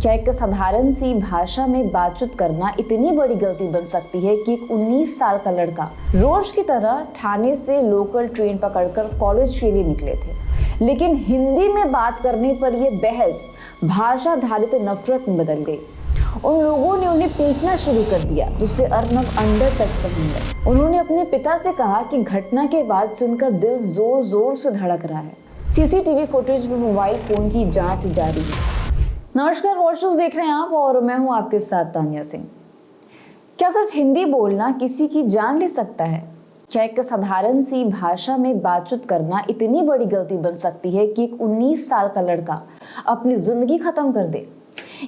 क्या एक साधारण सी भाषा में बातचीत करना इतनी बड़ी गलती बन सकती है कि एक 19 साल का लड़का रोज की तरह ठाणे से लोकल ट्रेन पकड़कर कॉलेज के लिए निकले थे, लेकिन हिंदी में बात करने पर यह बहस भाषा आधारित नफरत में बदल गई। उन लोगों ने उन्हें पीटना शुरू कर दिया, जिससे अर्नब अंदर तक सहम गए। उन्होंने अपने पिता से कहा कि घटना के बाद से उनका दिल जोर जोर से धड़क रहा है। सीसीटीवी फुटेज में मोबाइल फोन की जांच जारी है। नमस्कार, वॉच न्यूज़ देख रहे हैं आप और मैं हूं आपके साथ तानिया सिंह। क्या सिर्फ हिंदी बोलना किसी की जान ले सकता है? क्या एक साधारण सी भाषा में बातचीत करना इतनी बड़ी गलती बन सकती है कि एक 19 साल का लड़का अपनी जिंदगी खत्म कर दे?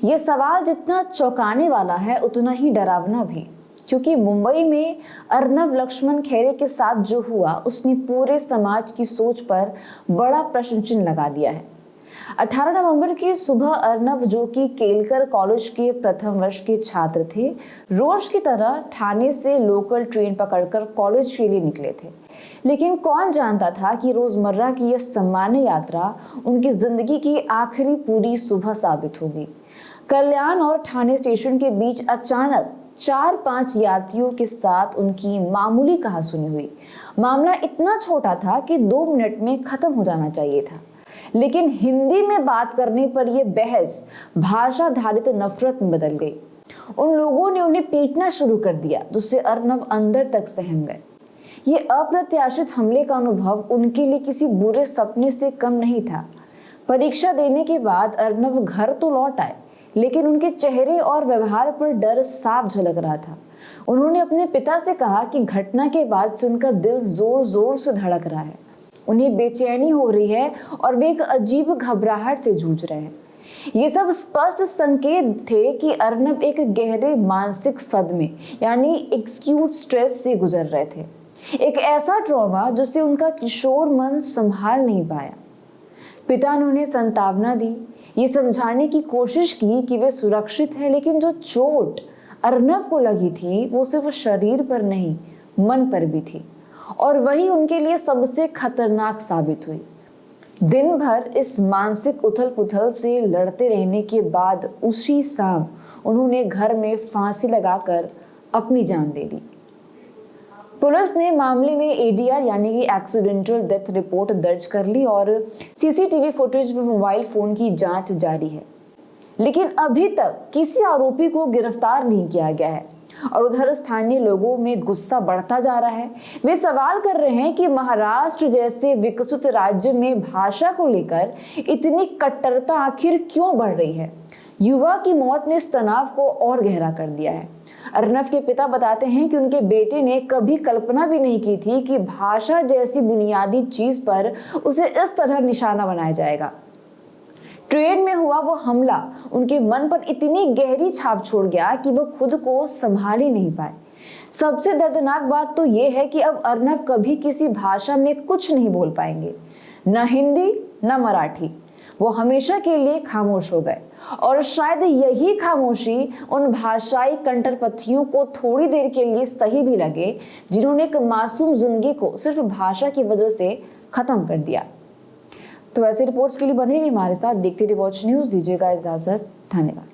ये सवाल जितना चौंकाने वाला है उतना ही डरावना भी, क्योंकि मुंबई में अर्नब लक्ष्मण खैरे के साथ जो हुआ उसने पूरे समाज की सोच पर बड़ा प्रश्न चिन्ह लगा दिया है। 18 नवंबर की सुबह अर्नब, जो कि केलकर कॉलेज के प्रथम वर्ष के छात्र थे, रोज की तरह ठाणे से लोकल ट्रेन पकड़कर कॉलेज के लिए निकले थे। लेकिन कौन जानता था कि रोजमर्रा की यह सामान्य यात्रा उनकी जिंदगी की आखिरी पूरी सुबह साबित होगी। कल्याण और ठाणे स्टेशन के बीच अचानक 4-5 यात्रियों के साथ उनकी मामूली कहासुनी हुई। मामला इतना छोटा था कि 2 मिनट में खत्म हो जाना चाहिए था, लेकिन हिंदी में बात करने पर यह बहस भाषा आधारित नफरत में बदल गई। उन लोगों ने उन्हें पीटना शुरू कर दिया, जिससे अर्नब अंदर तक सहम गए। ये अप्रत्याशित हमले का अनुभव उनके लिए किसी बुरे सपने से कम नहीं था। परीक्षा देने के बाद अर्नब घर तो लौट आए, लेकिन उनके चेहरे और व्यवहार पर डर साफ झलक रहा था। उन्होंने अपने पिता से कहा कि घटना के बाद से उनका दिल जोर जोर से धड़क रहा है। उन्हें बेचैनी हो रही है और वे एक अजीब घबराहट से जूझ रहे हैं। ये सब स्पष्ट संकेत थे कि अर्नब एक गहरे मानसिक सदमे यानी एक्यूट स्ट्रेस से गुजर रहे थे। एक ऐसा ट्रॉमा जिसे उनका किशोर मन संभाल नहीं पाया। पिता ने उन्हें सांत्वना दी, ये समझाने की कोशिश की कि वे सुरक्षित हैं, लेकिन जो चोट अर्नब को लगी थी वो सिर्फ शरीर पर नहीं, मन पर भी थी, और वही उनके लिए सबसे खतरनाक साबित हुई। दिन भर इस मानसिक उथल-पुथल से लड़ते रहने के बाद उसी शाम उन्होंने घर में फांसी लगाकर अपनी जान दे दी। पुलिस ने मामले में एडीआर यानी कि एक्सीडेंटल डेथ रिपोर्ट दर्ज कर ली और सीसीटीवी फुटेज में मोबाइल फोन की जांच जारी है, लेकिन अभी तक किसी आरोपी को गिरफ्तार नहीं किया गया है। और उधर स्थानीय लोगों में गुस्सा बढ़ता जा रहा है। वे सवाल कर रहे हैं कि महाराष्ट्र जैसे विकसित राज्य में भाषा को लेकर इतनी कट्टरता आखिर क्यों बढ़ रही है। युवा की मौत ने इस तनाव को और गहरा कर दिया है। अर्नब के पिता बताते हैं कि उनके बेटे ने कभी कल्पना भी नहीं की थी कि भाषा जैसी बुनियादी चीज पर उसे इस तरह निशाना बनाया जाएगा। ट्रेन में हुआ वो हमला उनके मन पर इतनी गहरी छाप छोड़ गया कि वो खुद को संभाल ही नहीं पाए। सबसे दर्दनाक बात तो ये है कि अब अर्नब कभी किसी भाषा में कुछ नहीं बोल पाएंगे, न हिंदी न मराठी। वो हमेशा के लिए खामोश हो गए, और शायद यही खामोशी उन भाषाई कंटरपथियों को थोड़ी देर के लिए सही भी लगे, जिन्होंने एक मासूम जिंदगी को सिर्फ भाषा की वजह से खत्म कर दिया। तो ऐसी रिपोर्ट्स के लिए बने रहिए हमारे साथ, देखते रहिए वॉच न्यूज़। दीजिएगा इजाजत, धन्यवाद।